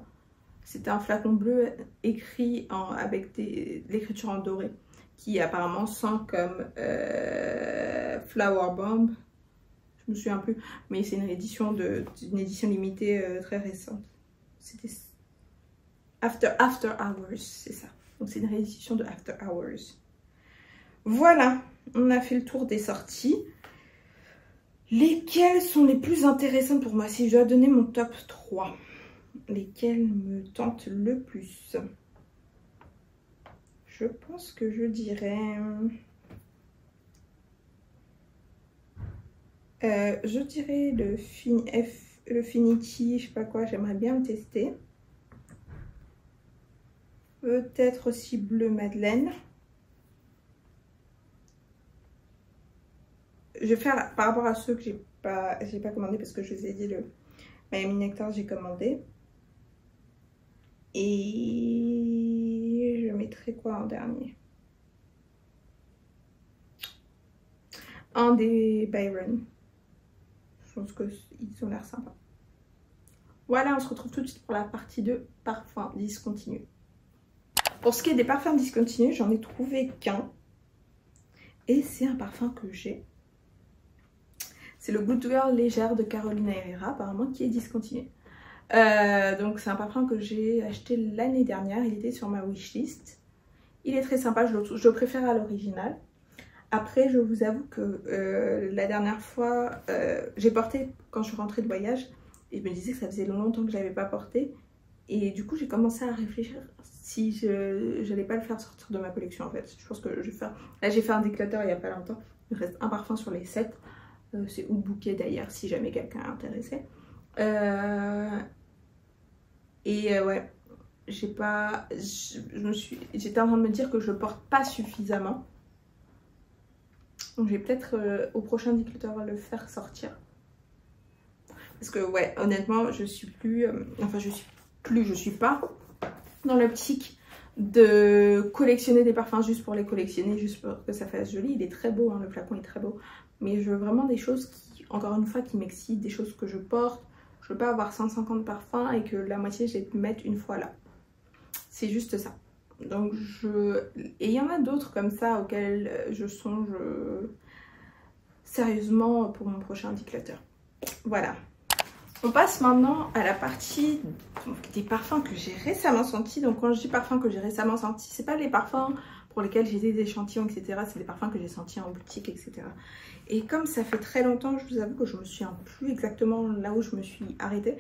C'était un flacon bleu écrit avec l'écriture en doré qui apparemment sent comme Flower Bomb. Je me souviens plus, mais c'est une édition limitée très récente. C'était After Hours, c'est ça. Donc c'est une réédition de After Hours. Voilà, on a fait le tour des sorties. Lesquelles sont les plus intéressantes pour moi? Si je dois donner mon top 3, lesquelles me tentent le plus? Je pense que je dirais... je dirais le Finity, je sais pas quoi, j'aimerais bien le tester. Peut-être aussi Bleu Madeleine. Je vais faire par rapport à ceux que j'ai pas commandé parce que je vous ai dit le Miami Nectar j'ai commandé. Et je mettrai quoi en dernier? Un des Byron. Je pense qu'ils ont l'air sympas. Voilà, on se retrouve tout de suite pour la partie 2, parfums discontinus. Pour ce qui est des parfums discontinus, j'en ai trouvé qu'un. Et c'est un parfum que j'ai. C'est le Good Girl légère de Carolina Herrera, apparemment, qui est discontinué. Donc c'est un parfum que j'ai acheté l'année dernière. Il était sur ma wishlist. Il est très sympa, je le préfère à l'original. Après, je vous avoue que la dernière fois, j'ai porté quand je suis rentrée de voyage. Et je me disais que ça faisait longtemps que je n'avais pas porté. Et du coup, j'ai commencé à réfléchir si je n'allais pas le faire sortir de ma collection en fait. Je pense que je vais faire... Là, j'ai fait un déclutter il n'y a pas longtemps. Il me reste un parfum sur les 7. C'est Oud Bouquet d'ailleurs, si jamais quelqu'un est intéressé. Ouais, j'étais en train de me dire que je porte pas suffisamment. Donc je vais peut-être au prochain déclutter le faire sortir. Parce que ouais, honnêtement, je suis pas dans l'optique de collectionner des parfums juste pour les collectionner, juste pour que ça fasse joli. Il est très beau, hein, le flacon est très beau. mais je veux vraiment des choses qui, encore une fois, qui m'excitent, des choses que je porte. Je veux pas avoir 150 parfums et que la moitié je les mette une fois là. C'est juste ça. Donc et il y en a d'autres comme ça auxquels je songe sérieusement pour mon prochain déclencheur. Voilà. On passe maintenant à la partie des parfums que j'ai récemment sentis. Donc quand je dis parfums que j'ai récemment sentis, c'est pas les parfums pour lesquels j'ai des échantillons, etc. C'est des parfums que j'ai sentis en boutique, etc. Et comme ça fait très longtemps, je vous avoue que je me souviens plus exactement là où je me suis arrêtée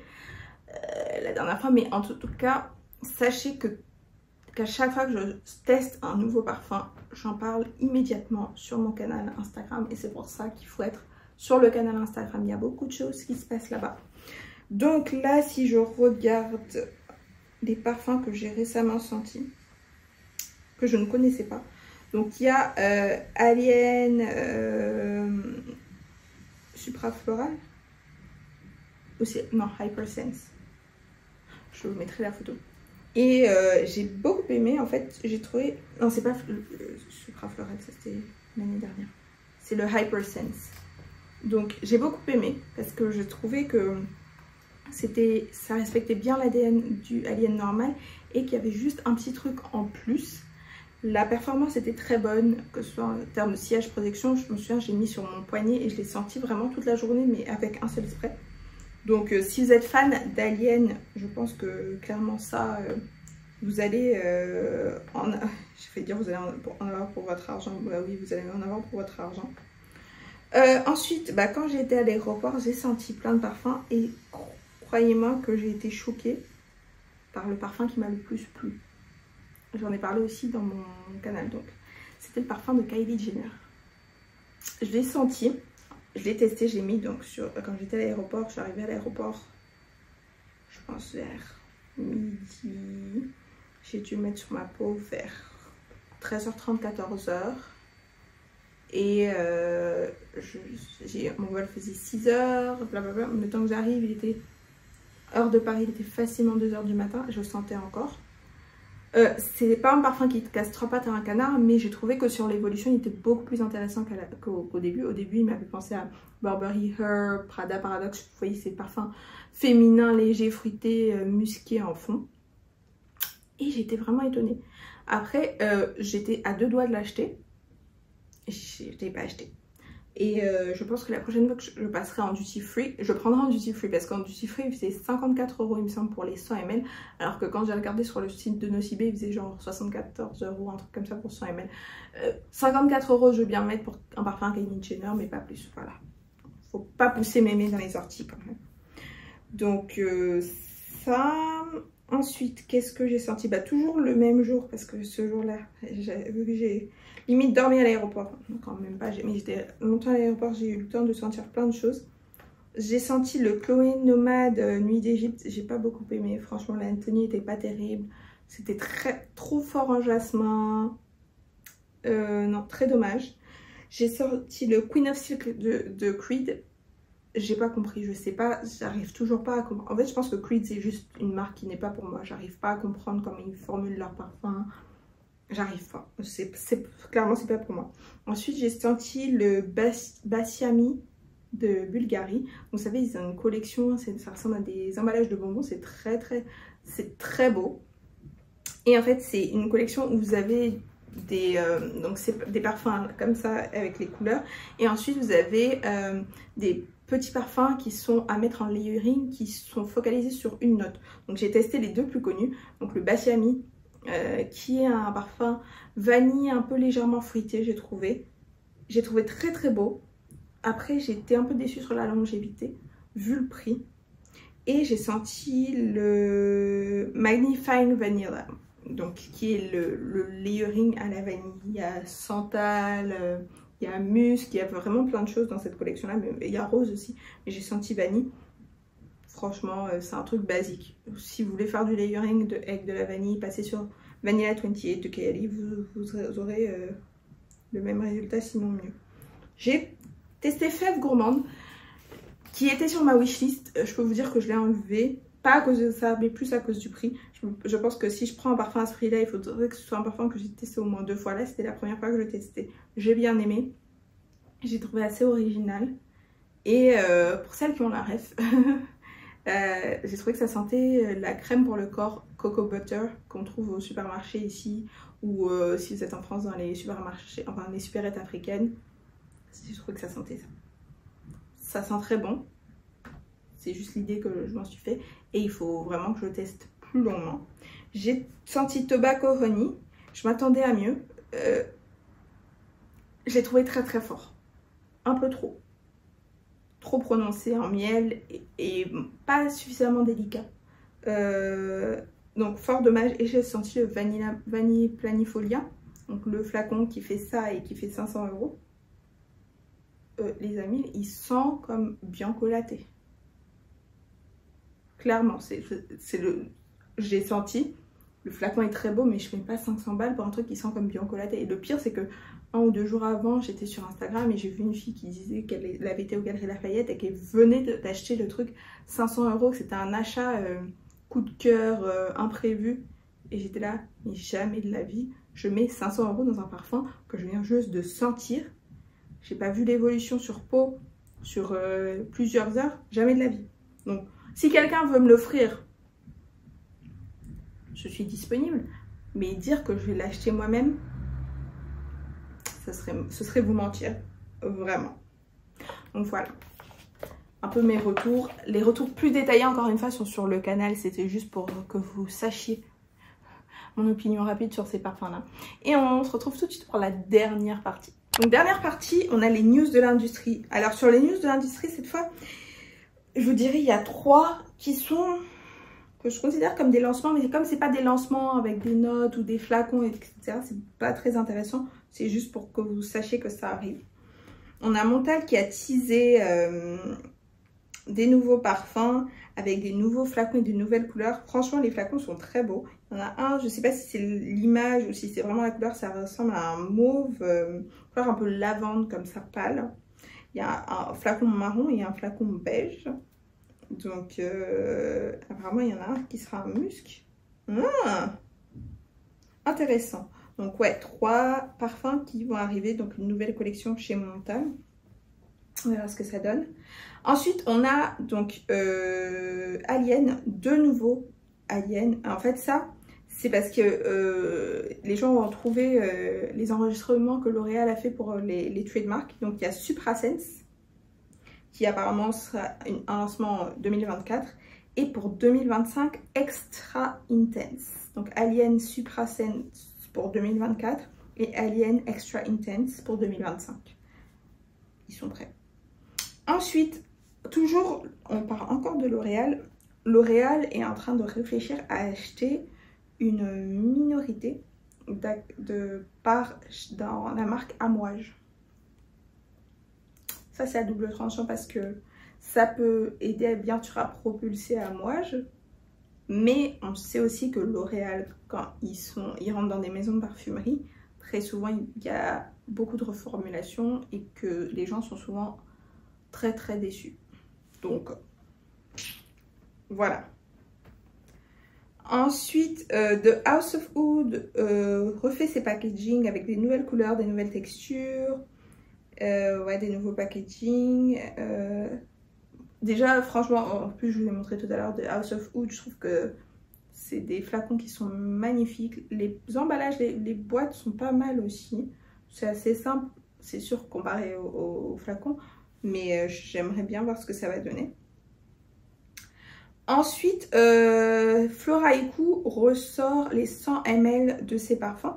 la dernière fois. Mais en tout cas, sachez qu'à chaque fois que je teste un nouveau parfum, j'en parle immédiatement sur mon canal Instagram. Et c'est pour ça qu'il faut être sur le canal Instagram. Il y a beaucoup de choses qui se passent là-bas. Donc là, si je regarde les parfums que j'ai récemment sentis, que je ne connaissais pas. Donc il y a Alien Suprafloral. Non, Hypersense. Je vous mettrai la photo. Et j'ai beaucoup aimé, en fait, j'ai trouvé... Non, c'est pas Suprafloral, ça c'était l'année dernière. C'est le Hypersense. Donc j'ai beaucoup aimé parce que je trouvais que ça respectait bien l'ADN du Alien normal et qu'il y avait juste un petit truc en plus. La performance était très bonne, que ce soit en termes de sillage protection. Je me souviens, j'ai mis sur mon poignet et je l'ai senti vraiment toute la journée, mais avec un seul spray. Donc si vous êtes fan d'Alien, je pense que clairement ça, vous allez je vais dire vous allez en avoir pour votre argent. Bah oui, vous allez en avoir pour votre argent. Ensuite, quand j'étais à l'aéroport, j'ai senti plein de parfums et croyez-moi que j'ai été choquée par le parfum qui m'a le plus plu. J'en ai parlé aussi dans mon canal, donc c'était le parfum de Kylie Jenner. Je l'ai senti, je l'ai testé, j'ai mis donc quand j'étais à l'aéroport, je suis arrivée à l'aéroport, je pense vers midi. J'ai dû mettre sur ma peau vers 13h30, 14h. Et mon vol faisait 6h, blablabla. Le temps que j'arrive, il était heure de Paris, il était facilement 2h du matin. Je le sentais encore. C'est pas un parfum qui te casse trois pattes à un canard, mais j'ai trouvé que sur l'évolution, il était beaucoup plus intéressant qu'au début. Au début, il m'avait pensé à Burberry Her, Prada Paradoxe. Vous voyez, ces parfums féminins, légers, fruités, musqués en fond. Et j'étais vraiment étonnée. Après, j'étais à deux doigts de l'acheter. Je ne l'ai pas acheté. Et je pense que la prochaine fois que je passerai en duty free, je prendrai en duty free parce qu'en duty free il faisait 54 € il me semble pour les 100 ml. Alors que quand j'ai regardé sur le site de Nocibé, il faisait genre 74 €, un truc comme ça pour 100 ml. 54 € je veux bien mettre pour un parfum Kylie Jenner, mais pas plus. Voilà. Faut pas pousser mémé dans les orties quand même. Donc ça. Ensuite, qu'est-ce que j'ai senti? Toujours le même jour parce que ce jour-là, vu que j'ai limite dormi à l'aéroport, quand même pas, mais j'étais longtemps à l'aéroport, j'ai eu le temps de sentir plein de choses. J'ai senti le Chloé Nomade Nuit d'Égypte, j'ai pas beaucoup aimé, franchement la tenue était pas terrible, c'était trop fort en jasmin, non, très dommage. J'ai sorti le Queen of Silk de Creed. J'ai pas compris, je sais pas, j'arrive toujours pas à comprendre. En fait, je pense que Creed c'est juste une marque qui n'est pas pour moi. J'arrive pas à comprendre comment ils formulent leur parfum. J'arrive pas. Clairement, c'est pas pour moi. Ensuite, j'ai senti le Basiami de Bulgarie. Vous savez, ils ont une collection, ça ressemble à des emballages de bonbons. C'est très beau. Et en fait, c'est une collection où vous avez des parfums comme ça avec les couleurs. Et ensuite, vous avez des petits parfums qui sont à mettre en layering, qui sont focalisés sur une note. Donc j'ai testé les deux plus connus, donc le Basiami qui est un parfum vanille un peu légèrement fruité, j'ai trouvé très beau. Après j'ai été un peu déçue sur la longévité vu le prix. Et j'ai senti le Magnifying Vanilla, donc qui est le layering à la vanille. Il y a santal, il y a musc, il y a vraiment plein de choses dans cette collection là, mais il y a rose aussi, mais j'ai senti vanille. Franchement c'est un truc basique. Si vous voulez faire du layering avec de la vanille, passez sur Vanilla 28 de Kylie, vous aurez le même résultat, sinon mieux. J'ai testé Fève Gourmande qui était sur ma wishlist. Je peux vous dire que je l'ai enlevé, pas à cause de ça mais plus à cause du prix. Je pense que si je prends un parfum à ce prix là, il faudrait que ce soit un parfum que j'ai testé au moins 2 fois. Là c'était la première fois que je le testais, j'ai bien aimé. J'ai trouvé assez original. Et pour celles qui ont la ref, j'ai trouvé que ça sentait la crème pour le corps Cocoa Butter qu'on trouve au supermarché ici, ou si vous êtes en France dans les supermarchés, enfin les supérettes africaines. J'ai trouvé que ça sentait ça. Ça sent très bon. C'est juste l'idée que je m'en suis fait. Et il faut vraiment que je le teste plus longuement. J'ai senti Tobacco Honey. Je m'attendais à mieux. Je l'ai trouvé très très fort. Un peu trop. Trop prononcé en miel et pas suffisamment délicat. Donc fort dommage. Et j'ai senti le Vanille Planifolia. Donc le flacon qui fait ça et qui fait 500 €. Les amis, il sent comme Bianco Latte. Clairement, j'ai senti. Le flacon est très beau, mais je ne mets pas 500 balles pour un truc qui sent comme Bianco Latte. Et le pire, c'est que 1 ou 2 jours avant, j'étais sur Instagram et j'ai vu une fille qui disait qu'elle avait été aux Galeries Lafayette et qu'elle venait d'acheter le truc 500 €, que c'était un achat coup de cœur imprévu. Et j'étais là, mais jamais de la vie, je mets 500 € dans un parfum que je viens juste de sentir. J'ai pas vu l'évolution sur peau sur plusieurs heures, jamais de la vie. Donc, si quelqu'un veut me l'offrir, je suis disponible. Mais dire que je vais l'acheter moi-même, ce serait vous mentir. Vraiment. Donc voilà. Un peu mes retours. Les retours plus détaillés, encore une fois, sont sur le canal. C'était juste pour que vous sachiez mon opinion rapide sur ces parfums-là. Et on se retrouve tout de suite pour la dernière partie. Donc dernière partie, on a les news de l'industrie. Alors sur les news de l'industrie, cette fois, je vous dirais, il y a 3 qui sont, que je considère comme des lancements, mais comme c'est pas des lancements avec des notes ou des flacons, etc., c'est pas très intéressant. C'est juste pour que vous sachiez que ça arrive. On a Montal qui a teasé des nouveaux parfums avec des nouveaux flacons et des nouvelles couleurs. Franchement, les flacons sont très beaux. Il y en a un, je ne sais pas si c'est l'image ou si c'est vraiment la couleur, ça ressemble à un mauve, couleur un peu lavande comme ça, pâle. Il y a un flacon marron et un flacon beige. Donc, apparemment, il y en a un qui sera un musc. Intéressant. Donc, ouais, 3 parfums qui vont arriver. Donc, une nouvelle collection chez Montal. On verra ce que ça donne. Ensuite, on a donc Alien, 2 nouveaux Aliens. En fait, ça, c'est parce que les gens ont trouvé les enregistrements que L'Oréal a fait pour les trademarks. Donc, il y a Suprasense, qui apparemment sera un lancement en 2024. Et pour 2025, Extra Intense. Donc, Alien Suprasense pour 2024 et Alien Extra Intense pour 2025. Ils sont prêts. Ensuite, toujours, on parle encore de L'Oréal. L'Oréal est en train de réfléchir à acheter une minorité de parts dans la marque Amouage. Ça, c'est à double tranchant parce que ça peut aider bien sûr à propulser Amouage. Mais on sait aussi que L'Oréal, quand ils rentrent dans des maisons de parfumerie, très souvent, il y a beaucoup de reformulations et que les gens sont souvent très très déçus. Donc, voilà. Ensuite, The House of Oud refait ses packaging avec des nouvelles couleurs, des nouvelles textures, ouais, des nouveaux packaging. Déjà, franchement, en plus, je vous ai montré tout à l'heure The House of Oud, je trouve que c'est des flacons qui sont magnifiques. Les emballages, les boîtes sont pas mal aussi. C'est assez simple, c'est sûr, comparé aux flacons. Mais j'aimerais bien voir ce que ça va donner. Ensuite, Floraiku ressort les 100 ml de ses parfums.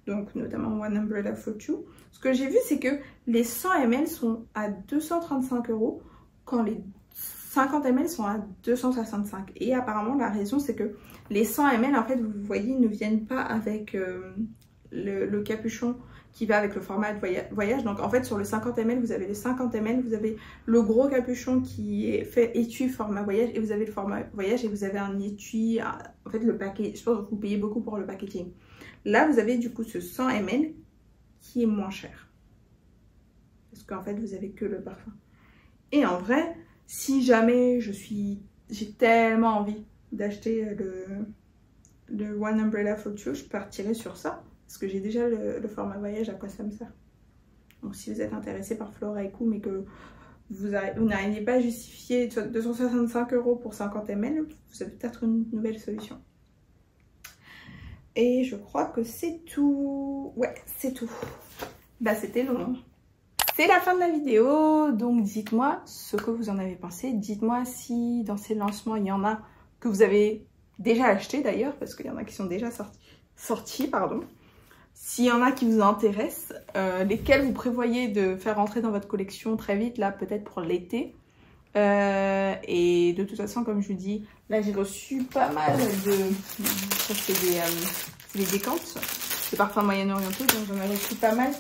Donc, notamment One Umbrella for Two. Ce que j'ai vu, c'est que les 100 ml sont à 235 € quand les 50 ml sont à 265. Et apparemment, la raison, c'est que les 100 ml, en fait, vous voyez, ne viennent pas avec le capuchon qui va avec le format de voyage. Donc en fait sur le 50 ml, vous avez les 50 ml, vous avez le gros capuchon qui est fait étui format voyage et vous avez le format voyage et vous avez un étui, en fait le paquet, je pense que vous payez beaucoup pour le packaging. Là vous avez du coup ce 100 ml qui est moins cher. Parce qu'en fait vous avez que le parfum. Et en vrai, si jamais j'ai tellement envie d'acheter le One Umbrella for Two, je partirai sur ça. Parce que j'ai déjà le format voyage, à quoi ça me sert? Donc si vous êtes intéressé par Flora Eco mais que vous n'arrivez pas à justifier 265 € pour 50 ml, vous avez peut-être une nouvelle solution. Et je crois que c'est tout. Ouais, c'est tout. Bah c'était long. C'est la fin de la vidéo, donc dites-moi ce que vous en avez pensé. Dites-moi si dans ces lancements, il y en a que vous avez déjà acheté d'ailleurs, parce qu'il y en a qui sont déjà sortis. S'il y en a qui vous intéressent, lesquels vous prévoyez de faire rentrer dans votre collection très vite, là peut-être pour l'été. Et de toute façon, comme je vous dis, là j'ai reçu pas mal de... Ça c'est des décantes, des parfums moyen-orientaux, donc j'en ai reçu pas mal.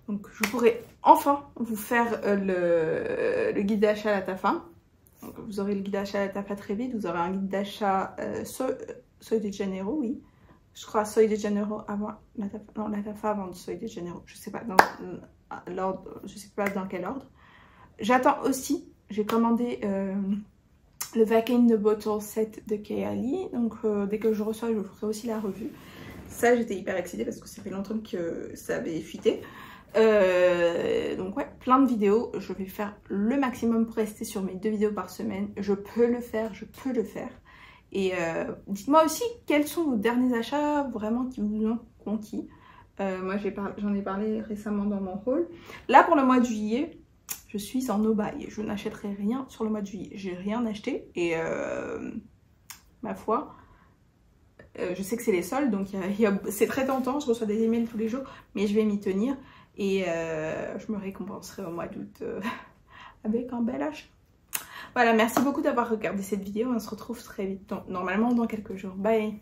Donc je pourrai enfin vous faire le guide d'achat à la Tafa. Donc, vous aurez le guide d'achat à la Tafa très vite. Vous aurez un guide d'achat Soy de Janeiro, oui. Je crois Soy de Janeiro avant la Tafa. Non, la Tafa avant Soy de Janeiro. Je sais pas dans l'ordre, je sais pas dans quel ordre. J'attends aussi, j'ai commandé le Back in the Bottle set de Kayali. Donc dès que je reçois, je vous ferai aussi la revue. Ça, j'étais hyper excitée parce que ça fait longtemps que ça avait fuité. Donc ouais, plein de vidéos. Je vais faire le maximum pour rester sur mes 2 vidéos par semaine. Je peux le faire, Et dites-moi aussi quels sont vos derniers achats vraiment qui vous ont conquis. Moi j'en ai parlé récemment dans mon haul. Là pour le mois de juillet, je suis en no buy. Je n'achèterai rien sur le mois de juillet. J'ai rien acheté et ma foi, je sais que c'est les soldes, donc c'est très tentant. Je reçois des emails tous les jours, mais je vais m'y tenir. Et je me récompenserai au mois d'août avec un bel achat. Voilà, merci beaucoup d'avoir regardé cette vidéo. On se retrouve très vite, normalement dans quelques jours. Bye!